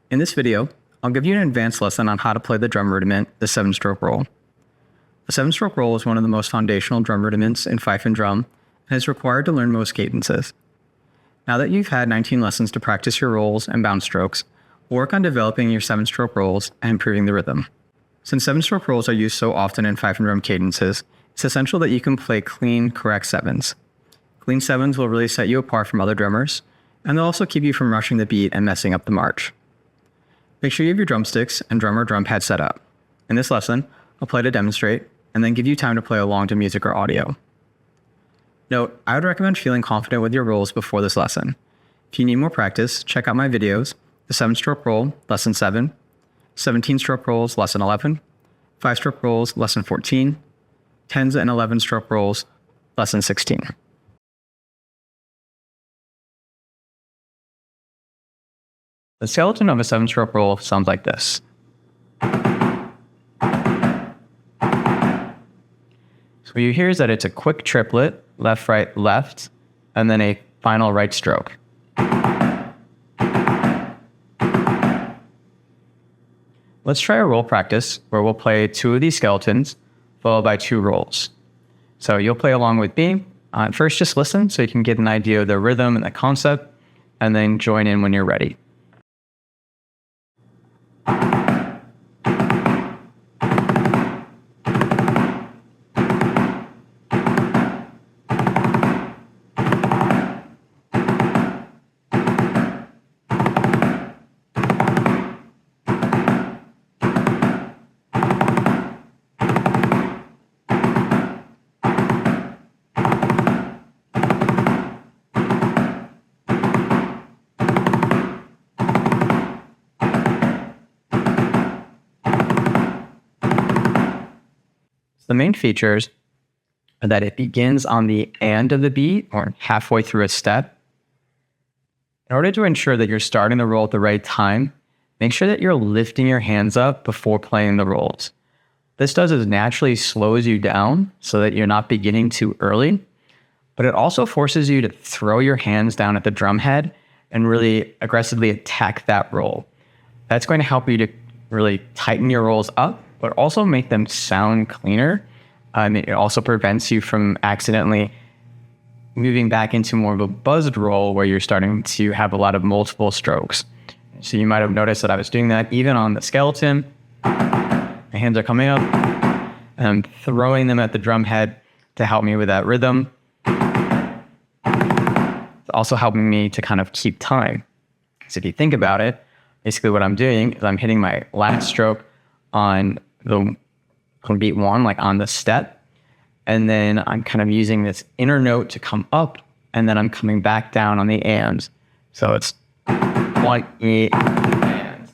In this video, I'll give you an advanced lesson on how to play the drum rudiment, the 7-stroke roll. The 7-stroke roll is one of the most foundational drum rudiments in fife and drum, and is required to learn most cadences. Now that you've had 19 lessons to practice your rolls and bounce strokes, work on developing your 7-stroke rolls and improving the rhythm. Since 7-stroke rolls are used so often in fife and drum cadences, it's essential that you can play clean, correct 7s. Clean 7s will really set you apart from other drummers, and they'll also keep you from rushing the beat and messing up the march. Make sure you have your drumsticks and drum or drum pad set up. In this lesson, I'll play to demonstrate, and then give you time to play along to music or audio. Note, I would recommend feeling confident with your rolls before this lesson. If you need more practice, check out my videos, the 7-stroke roll, lesson 7, 17-stroke rolls, lesson 11, 5-stroke rolls, lesson 14, 10s and 11-stroke rolls, lesson 16. The skeleton of a 7-stroke roll sounds like this. So what you hear is that it's a quick triplet, left, right, left, and then a final right stroke. Let's try a roll practice where we'll play 2 of these skeletons, followed by 2 rolls. So you'll play along with me. First, just listen so you can get an idea of the rhythm and the concept, and then join in when you're ready. The main features are that it begins on the and of the beat, or halfway through a step. In order to ensure that you're starting the roll at the right time, make sure that you're lifting your hands up before playing the rolls. This does is naturally slows you down so that you're not beginning too early, but it also forces you to throw your hands down at the drum head and really aggressively attack that roll. That's going to help you to really tighten your rolls up, but also make them sound cleaner. It also prevents you from accidentally moving back into more of a buzzed roll where you're starting to have a lot of multiple strokes. So you might have noticed that I was doing that even on the skeleton. My hands are coming up, and I'm throwing them at the drum head to help me with that rhythm. It's also helping me to kind of keep time. So if you think about it, basically what I'm doing is I'm hitting my last stroke on beat 1, like on the step, and then I'm kind of using this inner note to come up, and then I'm coming back down on the ands. So it's 1 E and.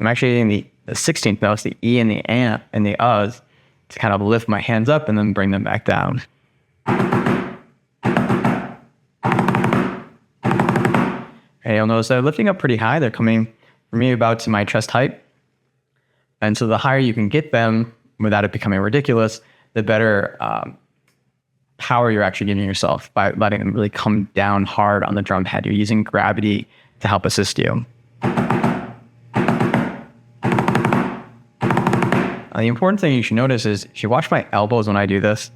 I'm actually using the 16th notes, the E and the and and the us, to kind of lift my hands up and then bring them back down. And you'll notice they're lifting up pretty high. They're coming for me about to my chest height. And so the higher you can get them without it becoming ridiculous, the better power you're actually giving yourself by letting them really come down hard on the drum head. You're using gravity to help assist you. The important thing you should notice is if you watch my elbows when I do this,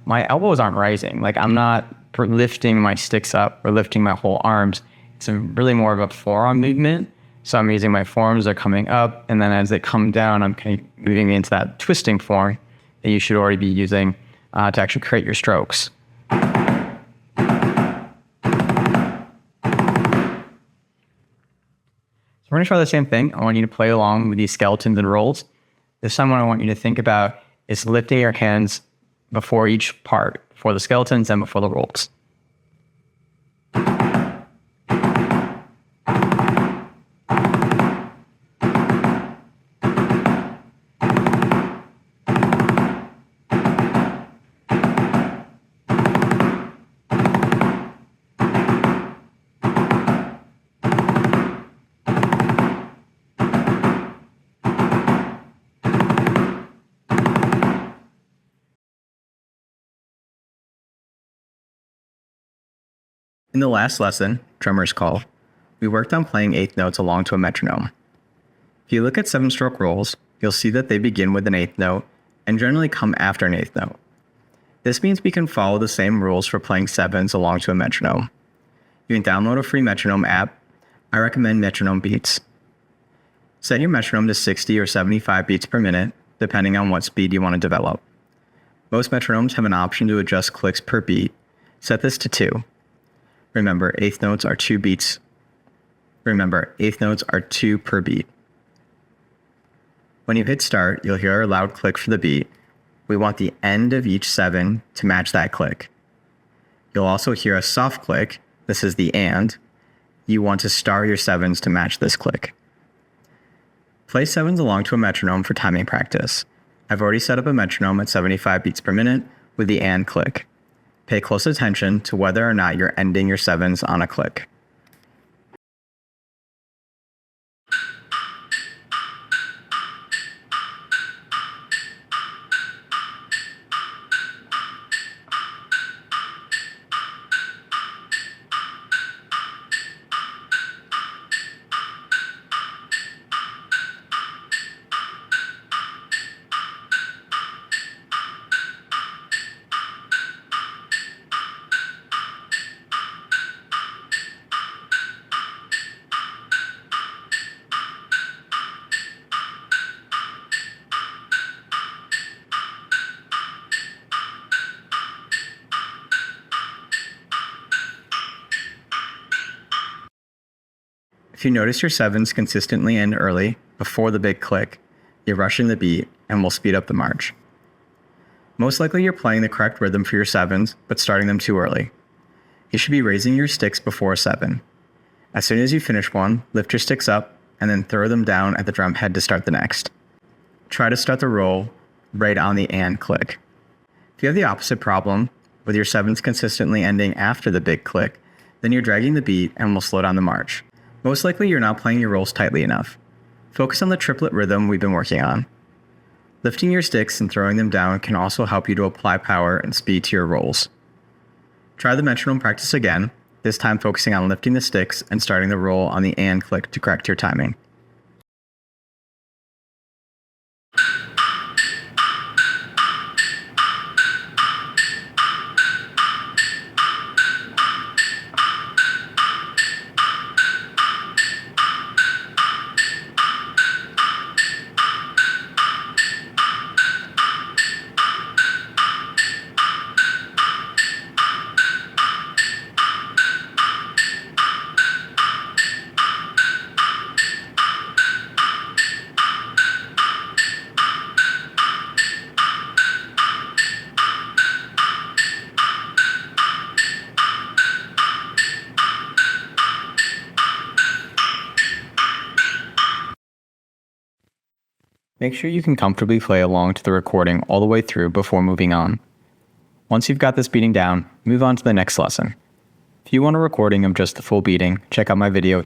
my elbows aren't rising. Like I'm not lifting my sticks up or lifting my whole arms. It's really more of a forearm movement. So I'm using my forearms, they're coming up, and then as they come down, I'm kind of moving into that twisting form that you should already be using to actually create your strokes. So we're going to try the same thing. I want you to play along with these skeletons and rolls. This time what I want you to think about is lifting your hands before each part, before the skeletons and before the rolls. In the last lesson, Drummer's Call, we worked on playing eighth notes along to a metronome. If you look at 7-stroke rolls, you'll see that they begin with an eighth note and generally come after an eighth note. This means we can follow the same rules for playing sevens along to a metronome. You can download a free metronome app. I recommend Metronome Beats. Set your metronome to 60 or 75 beats per minute, depending on what speed you want to develop. Most metronomes have an option to adjust clicks per beat. Set this to 2. Remember, eighth notes are 2 beats. Remember, eighth notes are 2 per beat. When you hit start, you'll hear a loud click for the beat. We want the end of each 7 to match that click. You'll also hear a soft click. This is the and. You want to star your 7s to match this click. Play 7s along to a metronome for timing practice. I've already set up a metronome at 75 beats per minute with the and click. Pay close attention to whether or not you're ending your 7s on a click. If you notice your 7s consistently end early, before the big click, you're rushing the beat and will speed up the march. Most likely you're playing the correct rhythm for your 7s, but starting them too early. You should be raising your sticks before a 7. As soon as you finish one, lift your sticks up and then throw them down at the drum head to start the next. Try to start the roll right on the and click. If you have the opposite problem, with your 7s consistently ending after the big click, then you're dragging the beat and will slow down the march. Most likely you're not playing your rolls tightly enough. Focus on the triplet rhythm we've been working on. Lifting your sticks and throwing them down can also help you to apply power and speed to your rolls. Try the metronome practice again, this time focusing on lifting the sticks and starting the roll on the and click to correct your timing. Make sure you can comfortably play along to the recording all the way through before moving on. Once you've got this beating down, move on to the next lesson. If you want a recording of just the full beating, check out my video.